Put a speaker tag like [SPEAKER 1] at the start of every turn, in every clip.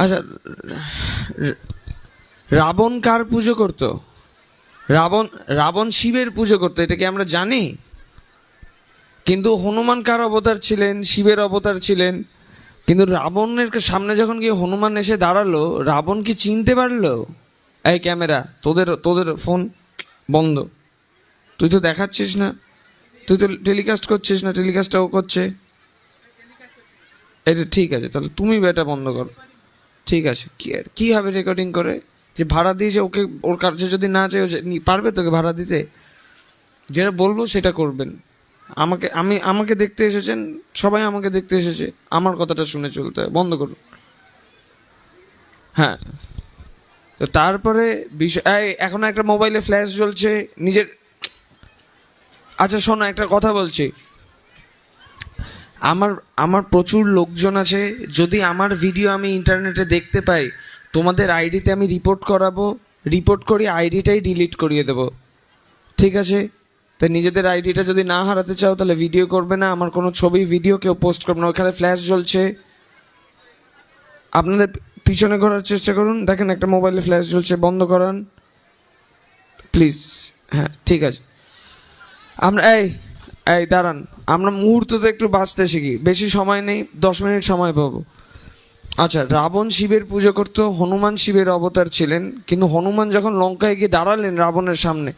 [SPEAKER 1] আচ্ছা, রাবণ কার পুজো করত? রাবণ রাবণ শিবের পুজো করতো, এটা কি আমরা জানি? কিন্তু হনুমান কার অবতার ছিলেন? শিবের অবতার ছিলেন। কিন্তু রাবণের সামনে যখন গিয়ে হনুমান এসে দাঁড়ালো, রাবণ কি চিনতে পারলো? এই ক্যামেরা, তোদের তোদের ফোন বন্ধ। তুই তো দেখাচ্ছিস না, তুই তো টেলিকাস্ট করছিস না, টেলিকাস্টটাও করছে। এটা ঠিক আছে, তাহলে তুমি এটা বন্ধ করো। ঠিক আছে, কি হবে রেকর্ডিং করে? যে ভাড়া দিয়েছে ওকে, ওর কাছে যদি না চাই পারবে তোকে ভাড়া দিতে? যেটা বলবো সেটা করবেন। আমাকে দেখতে এসেছেন, সবাই আমাকে দেখতে এসেছে, আমার কথাটা শুনে চলতে হয়। বন্ধ করুন। হ্যাঁ, তো তারপরে বিষয় এখন একটা মোবাইলে ফ্ল্যাশ জ্বলছে নিজের। আচ্ছা শোনো, একটা কথা বলছি। আমার আমার প্রচুর লোকজন আছে, যদি আমার ভিডিও আমি ইন্টারনেটে দেখতে পাই, তোমাদের আইডিতে আমি রিপোর্ট করাবো, রিপোর্ট করি আইডিটাই ডিলিট করিয়ে দেবো। ঠিক আছে? তাই নিজেদের আইডিটা যদি না হারাতে চাও তাহলে ভিডিও করবে না, আমার কোনো ছবি ভিডিও কেউ পোস্ট করবে না। ওখানে ফ্ল্যাশ জ্বলছে, আপনাদের পিছনে ঘোরার চেষ্টা করুন, দেখেন একটা মোবাইলে ফ্ল্যাশ জ্বলছে, বন্ধ করান প্লিজ। হ্যাঁ ঠিক আছে। আমরা এই এই দাঁড়ান, আমরা মুহূর্ততে একটু বাঁচতে শিখি, বেশি সময় নেই, 10 মিনিট সময় পাবো। আচ্ছা, রাবণ শিবের পুজো করতো, হনুমান শিবের অবতার ছিলেন। কিন্তু হনুমান যখন লঙ্কায় গিয়ে দাঁড়ালেন রাবণের সামনে,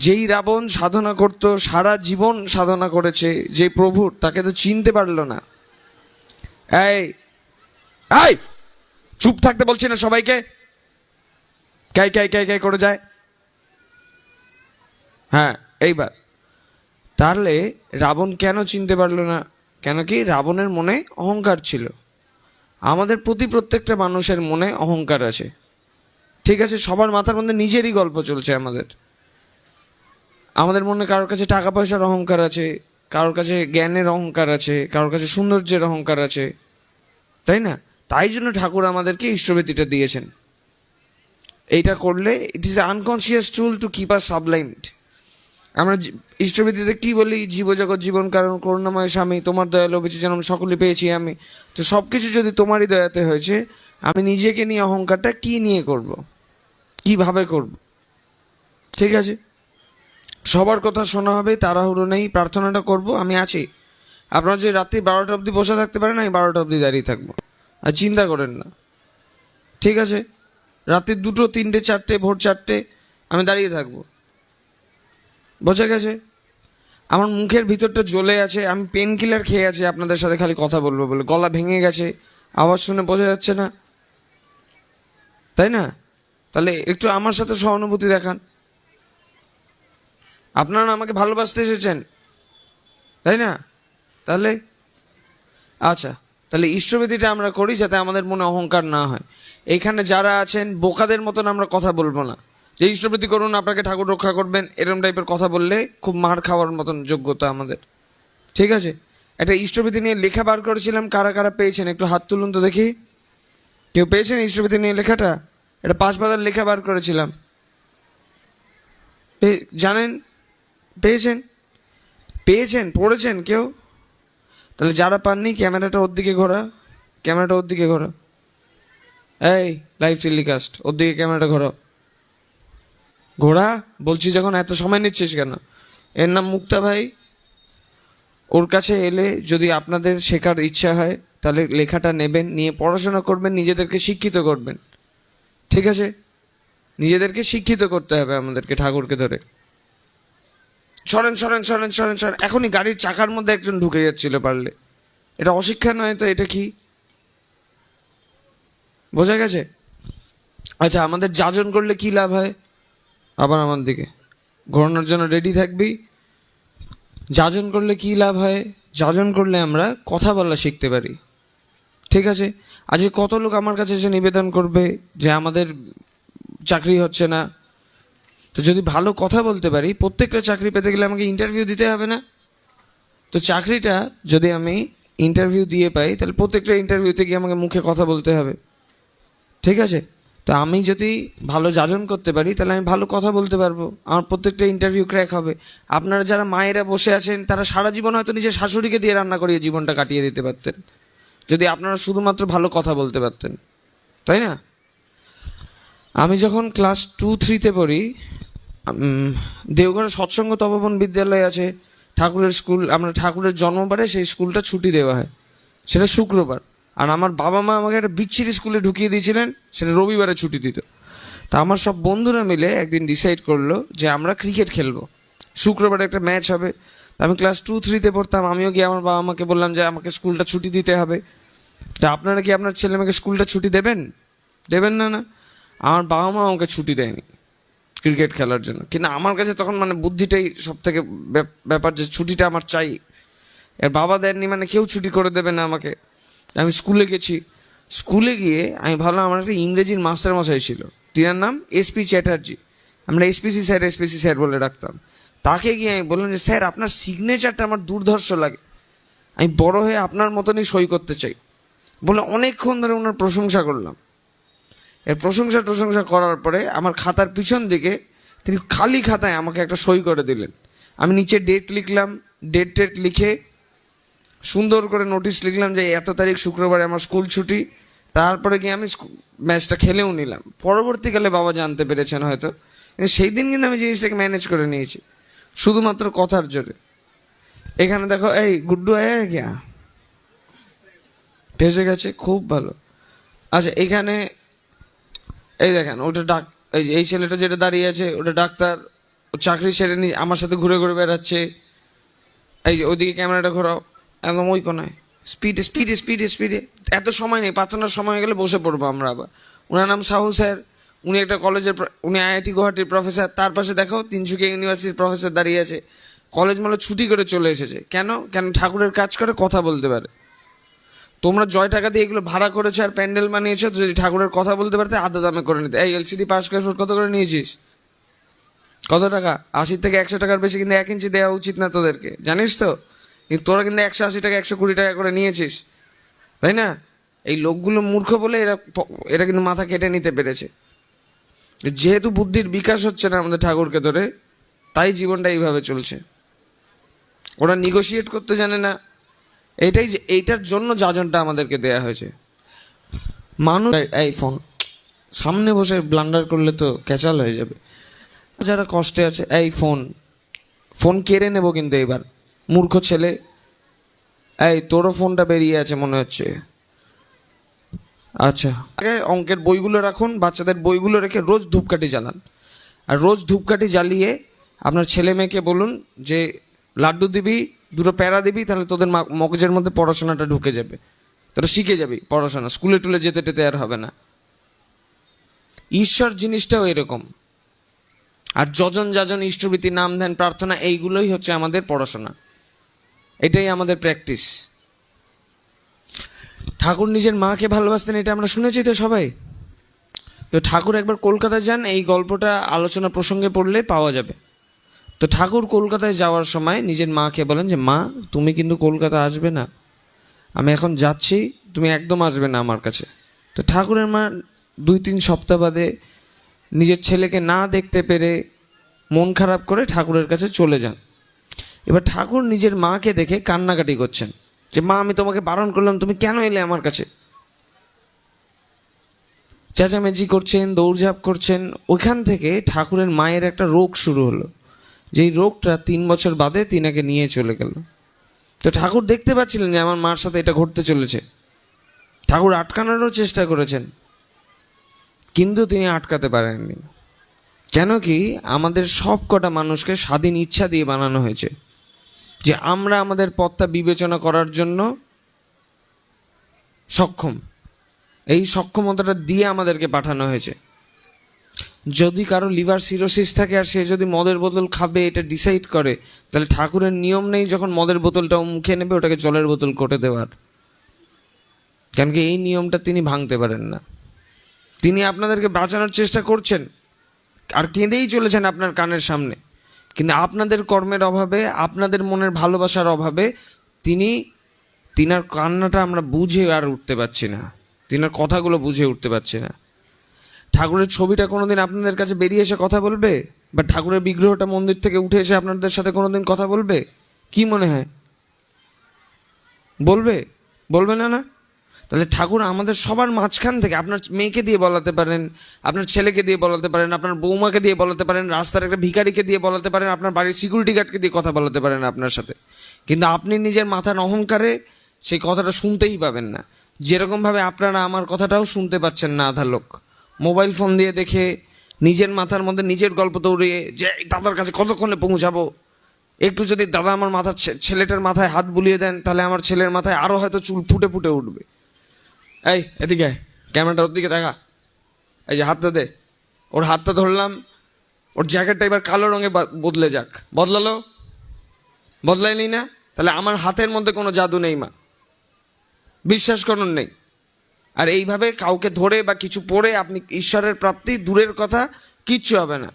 [SPEAKER 1] যেই রাবণ সাধনা করতো, সারা জীবন সাধনা করেছে যে প্রভুর, তাকে তো চিনতে পারলো না। এই এই চুপ থাকতে বলছি না সবাইকে, ক্যাই ক্যাই ক্যাই ক্যাই করে যায়। হ্যাঁ, এইবার তাহলে রাবণ কেন চিনতে পারলো না? কেন কি? রাবণের মনে অহংকার ছিল। আমাদের প্রত্যেকটা মানুষের মনে অহংকার আছে, ঠিক আছে? সবার মাথার মধ্যে নিজেরই গল্প চলছে। আমাদের মনে কারোর কাছে টাকা পয়সার অহংকার আছে, কারোর কাছে জ্ঞানের অহংকার আছে, কারোর কাছে সৌন্দর্যের অহংকার আছে, তাই না? তাই জন্য ঠাকুর আমাদেরকে ইষ্টভীতিটা দিয়েছেন। এইটা করলে it is unconscious tool to keep us sublimed. আমরা ইষ্টভীতিতে কি বলি? জীবজগৎ জীবন কারণ করুণাময় স্বামী, তোমার দয়ালু বেঁচে যেন সকলে পেয়েছি আমি। তো সব কিছু যদি তোমারই দয়াতে হয়েছে, আমি নিজেকে নিয়ে অহংকারটা কি নিয়ে করব, কিভাবে করব? ঠিক আছে, সবার কথা শোনা হবে, তাড়াহুড়ো নেই, প্রার্থনাটা করব, আমি আছি। আপনারা যদি রাত্রি 12টা অবধি বসে থাকতে পারেন, আমি 12টা অবধি দাঁড়িয়ে থাকবো, আর চিন্তা করেন না। ঠিক আছে? রাত্রি 2টো 3টে 4টে ভোর 4টে আমি দাঁড়িয়ে থাকবো, বোঝা গেছে? আমার মুখের ভিতরটা জ্বলে আছে, আমি পেন কিলার খেয়ে আছি আপনাদের সাথে খালি কথা বলবো বলে, গলা ভেঙে গেছে, আওয়াজ শুনে বোঝা যাচ্ছে না, তাই না? তাহলে একটু আমার সাথে সহানুভূতি দেখান। আপনারা আমাকে ভালোবাসতে এসেছেন, তাই না? তাহলে আচ্ছা, তাহলে ইষ্টভীতিটা আমরা করি যাতে আমাদের মনে অহংকার না হয়। এইখানে যারা আছেন বোকাদের মতন আমরা কথা বলবো না, যে ইষ্টভীতি করুন আপনাকে ঠাকুর রক্ষা করবেন, এরকম টাইপের কথা বললে খুব মার খাওয়ার মতন যোগ্যতা আমাদের। ঠিক আছে? একটা ইষ্টভীতি নিয়ে লেখা বার করেছিলাম, কারা কারা পেয়েছেন একটু হাত তুলুন তো দেখি। কেউ পেয়েছেন ইষ্টভীতি নিয়ে লেখাটা? এটা 5 পাতার লেখা বার করেছিলাম, জানেন? পেয়েছেন? পেয়েছেন? পড়েছেন কেউ? তাহলে যারা পাননি, ক্যামেরাটা ওর দিকে ঘোরা, ক্যামেরাটা ওর দিকে ঘোরা। এই লাইভ টেলিকাস্ট, ওর দিকে ক্যামেরাটা ঘোরা, ঘোরা বলছি যখন, এত সময় নিচ্ছিস কেন? এর নাম মুক্তা ভাই। ওর কাছে এলে যদি আপনাদের শেখার ইচ্ছা হয় তাহলে লেখাটা নেবেন, নিয়ে পড়াশোনা করবেন, নিজেদেরকে শিক্ষিত করবেন। ঠিক আছে? নিজেদেরকে শিক্ষিত করতে হবে আমাদেরকে, ঠাকুরকে ধরে। সরেন সরেন সরেন সরেন সরেন, এখনই গাড়ির চাকার মধ্যে একজন ঢুকে যাচ্ছিল, পারলে। এটা অশিক্ষা নয় তো, এটা কি? বোঝা গেছে? আচ্ছা, আমাদের যাজন করলে কি লাভ হয়? আবার আমার দিকে ঘোরানোর জন্য রেডি থাকবি। যাজন করলে কি লাভ হয়? যাজন করলে আমরা কথা বলা শিখতে পারি। ঠিক আছে? আজকে কত লোক আমার কাছে এসে নিবেদন করবে যে আমাদের চাকরি হচ্ছে না। তো যদি ভালো কথা বলতে পারি, প্রত্যেকটা চাকরি পেতে গেলে আমাকে ইন্টারভিউ দিতে হবে না? তো চাকরিটা যদি আমি ইন্টারভিউ দিয়ে পাই, তাহলে প্রত্যেকটা ইন্টারভিউতে গিয়ে আমাকে মুখে কথা বলতে হবে। ঠিক আছে? তো আমি যদি ভালো যাজন করতে পারি তাহলে আমি ভালো কথা বলতে পারবো, আমার প্রত্যেকটা ইন্টারভিউ ক্র্যাক হবে। আপনারা যারা মায়েরা বসে আছেন, তারা সারা জীবন হয়তো নিজের শাশুড়িকে দিয়ে রান্না করিয়ে জীবনটা কাটিয়ে দিতে পারতেন, যদি আপনারা শুধুমাত্র ভালো কথা বলতে পারতেন। তাই না? আমি যখন ক্লাস 2-3-তে পড়ি, দেওঘরে সৎসঙ্গ তপবন বিদ্যালয় আছে, ঠাকুরের স্কুল, আমরা ঠাকুরের জন্মবারে সেই স্কুলটা ছুটি দেওয়া হয়, সেটা শুক্রবার। আর আমার বাবা মা আমাকে একটা বিচ্ছিরি স্কুলে ঢুকিয়ে দিয়েছিলেন, সেটা রবিবারে ছুটি দিত। তা আমার সব বন্ধুরা মিলে একদিন ডিসাইড করলো যে আমরা ক্রিকেট খেলবো, শুক্রবারে একটা ম্যাচ হবে। আমি ক্লাস 2-3-তে পড়তাম, আমিও গিয়ে আমার বাবা মাকে বললাম যে আমাকে স্কুলটা ছুটি দিতে হবে। তা আপনারা কি আপনার ছেলে মেয়েকে স্কুলটা ছুটি দেবেন? দেবেন না? না, আমার বাবা মা আমাকে ছুটি দেয়নি ক্রিকেট খেলার জন্য। কিন্তু আমার কাছে তখন মানে বুদ্ধিটাই সব থেকে ব্যাপার, যে ছুটিটা আমার চাই। এর বাবা দেননি মানে কেউ ছুটি করে দেবে না আমাকে। আমি স্কুলে গেছি, স্কুলে গিয়ে আমি ভাবলাম, আমার একটা ইংরেজির মাস্টার মশাই ছিল, তিনার নাম এসপি চ্যাটার্জি, আমরা এসপিসি স্যার বলে ডাকতাম। তাকে গিয়ে আমি বললাম যে স্যার, আপনার সিগনেচারটা আমার দুর্ধর্ষ লাগে, আমি বড় হয়ে আপনার মতনই সই করতে চাই। বলে অনেকক্ষণ ধরে ওনার প্রশংসা করলাম। এর প্রশংসা করার পরে আমার খাতার পিছন দিকে তিনি খালি খাতায় আমাকে একটা সই করে দিলেন। আমি নিচে ডেট লিখলাম, ডেট লিখে সুন্দর করে নোটিশ লিখলাম যে এত তারিখ শুক্রবারে আমার স্কুল ছুটি। তারপরে গিয়ে আমি ম্যাচটা খেলেও নিলাম। পরবর্তীকালে বাবা জানতে পেরেছেন হয়তো, কিন্তু সেই দিন কিন্তু আমি জিনিসটাকে ম্যানেজ করে নিয়েছি শুধুমাত্র কথার জোরে। এখানে দেখো, এই গুড্ডু আয়া গিয়া ভেসে গেছে, খুব ভালো। আচ্ছা, এখানে এই দেখেন, ওটা এই ছেলেটা যেটা দাঁড়িয়ে আছে ওটা ডাক্তার, ও চাকরি সেরে নিয়ে আমার সাথে ঘুরে ঘুরে বেড়াচ্ছে। এই যে ওইদিকে ক্যামেরাটা ঘোরাও, একদম ওই কোনায়, স্পিডে। এত সময় নেই, প্রার্থনার সময় গেলে বসে পড়বো আমরা আবার। ওনার নাম সাহু স্যার, উনি একটা কলেজের, উনি আইআইটি গুয়াহাটির প্রফেসর। তার পাশে দেখো তিনসুকিয়া ইউনিভার্সিটির প্রফেসর দাঁড়িয়ে আছে। কলেজ মানে ছুটি করে চলে এসেছে। কেন? ঠাকুরের কাজ করে, কথা বলতে পারে। তোমরা জয় টাকা দিয়ে এগুলো ভাড়া করেছো আর প্যান্ডেল বানিয়েছো, যদি ঠাকুরের কথা বলতে পারতে আধা দামে করে নিতে। এই এলসিডি 5 স্কয়ার ফুট কত করে নিয়েছিস? কত টাকা? 80 থেকে 100 টাকার বেশি কিন্তু 1 ইঞ্চি দেওয়া উচিত না তোদেরকে, জানিস তো? কিন্তু তোরা কিন্তু 180 টাকা 120 টাকা করে নিয়েছিস, তাই না? এই লোকগুলো মূর্খ বলে এরা কিন্তু মাথা কেটে নিতে পেরেছে। যেহেতু বুদ্ধির বিকাশ হচ্ছে না আমাদের ঠাকুরকে ধরে, তাই জীবনটা এইভাবে চলছে। ওরা নিগোশিয়েট করতে জানে না। এইটার জন্য যাজনটা আমাদেরকে দেয়া হয়েছে। মানুষ এই ফোন সামনে বসে ব্লান্ডার করলে তো ক্যাচাল হয়ে যাবে। যারা কষ্টে আছে, এই ফোন কেড়ে নেবো কিন্তু এবার, মূর্খ ছেলে। এই তোরও ফোনটা বেরিয়ে আছে মনে হচ্ছে। আচ্ছা, অঙ্কের বইগুলো রাখুন, বাচ্চাদের বইগুলো রেখে রোজ ধূপকাঠি জ্বালান। আর রোজ ধূপকাঠি জ্বালিয়ে আপনার ছেলে মেয়েকে বলুন যে লাড্ডু দিবি, দুটো প্যারা দিবি, তাহলে তোদের মগজের মধ্যে পড়াশোনাটা ঢুকে যাবে, তোরা শিখে যাবি পড়াশোনা, স্কুলে টুলে যেতে টেতে আর হবে না। ঈশ্বর জিনিসটাও এরকম। আর যজন যাজন ইষ্টভীতি, নাম ধ্যান, প্রার্থনা, এইগুলোই হচ্ছে আমাদের পড়াশোনা, এটাই আমাদের প্র্যাকটিস। ঠাকুর নিজের মাকে ভালোবাসতেন, এটা আমরা শুনেছি তো সবাই। তো ঠাকুর একবার কলকাতায় যান, এই গল্পটা আলোচনা প্রসঙ্গে পড়লে পাওয়া যাবে। তো ঠাকুর কলকাতায় যাওয়ার সময় নিজের মাকে বলেন যে মা, তুমি কিন্তু কলকাতা আসবে না, আমি এখন যাচ্ছি, তুমি একদম আসবে না আমার কাছে। তো ঠাকুরের মা 2-3 সপ্তাহ বাদে নিজের ছেলেকে না দেখতে পেরে মন খারাপ করে ঠাকুরের কাছে চলে যান। এবার ঠাকুর নিজের মাকে দেখে কান্নাকাটি করছেন যে মা, আমি তোমাকে বারণ করলাম, তুমি কেন এলে আমার কাছে? চেঁচামেচি করছেন, দৌড়ঝাঁপ করছেন। ওইখান থেকে ঠাকুরের মায়ের একটা রোগ শুরু হলো, যেই রোগটা 3 বছর বাদে তিনাকে নিয়ে চলে গেল। তো ঠাকুর দেখতে পাচ্ছিলেন যে আমার মার সাথে এটা ঘটতে চলেছে। ঠাকুর আটকানোরও চেষ্টা করেছেন, কিন্তু তিনি আটকাতে পারেননি। কেন কি, আমাদের সব কটা মানুষকে স্বাধীন ইচ্ছা দিয়ে বানানো হয়েছে, যে আমরা আমাদের পথটা বিবেচনা করার জন্য সক্ষম। এই সক্ষমতাটা দিয়ে আমাদেরকে পাঠানো হয়েছে। যদি কারো লিভার সিরোসিস থাকে আর সে যদি মদের বোতল খাবে এটা ডিসাইড করে, তাহলে ঠাকুরের নিয়ম নেই যখন মদের বোতলটাও মুখে নেবে ওটাকে জলের বোতল করে দেওয়ার। কেন কি, এই নিয়মটা তিনি ভাঙতে পারেন না। তিনি আপনাদেরকে বাঁচানোর চেষ্টা করছেন আর কেঁদেই চলেছেন আপনার কানের সামনে, কিন্তু আপনাদের কর্মের অভাবে, আপনাদের মনের ভালোবাসার অভাবে তিনার কান্নাটা আমরা বুঝে আর উঠতে পারছি না, তিনার কথাগুলো বুঝে উঠতে পারছি না। ঠাকুরের ছবিটা কোনোদিন আপনাদের কাছে বেরিয়ে এসে কথা বলবে? বা ঠাকুরের বিগ্রহটা মন্দির থেকে উঠে এসে আপনাদের সাথে কোনোদিন কথা বলবে? কি মনে হয়, বলবে? বলবে না? না। তাহলে ঠাকুর আমাদের সবার মাঝখান থেকে, আপনার মেয়েকে দিয়ে বলাতে পারেন, আপনার ছেলেকে দিয়ে বলাতে পারেন, আপনার বৌমাকে দিয়ে বলাতে পারেন, রাস্তার একটা ভিখারিকে দিয়ে বলাতে পারেন, আপনার বাড়ির সিকিউরিটি গার্ডকে দিয়ে কথা বলাতে পারেন আপনার সাথে, কিন্তু আপনি নিজের মাথার অহংকারে সেই কথাটা শুনতেই পাবেন না। যেরকমভাবে আপনারা আমার কথাটাও শুনতে পাচ্ছেন না আধা লোক, মোবাইল ফোন দিয়ে দেখে নিজের মাথার মধ্যে নিজের গল্প দৌড়িয়ে যে এই দাদার কাছে কতক্ষণে পৌঁছাবো, একটু যদি দাদা আমার মাথার ছেলেটার মাথায় হাত বুলিয়ে দেন তাহলে আমার ছেলের মাথায় আরও হয়তো চুল ফুটে ফুটে উঠবে। এই এদিকে ক্যামেরাটা ওর দিকে দেখা, এই যে হাতটা দে, ওর হাতটা ধরলাম, ওর জ্যাকেটটা এবার কালো রঙে বদলে যাক, বদলালো? বদলাইনি না? তাহলে আমার হাতের মধ্যে কোনো জাদু নেই মা, বিশ্বাস করুন নেই। আর এইভাবে কাউকে ধরে বা কিছু পড়ে আপনি ঈশ্বরের প্রাপ্তি দূরের কথা, কিচ্ছু হবে না।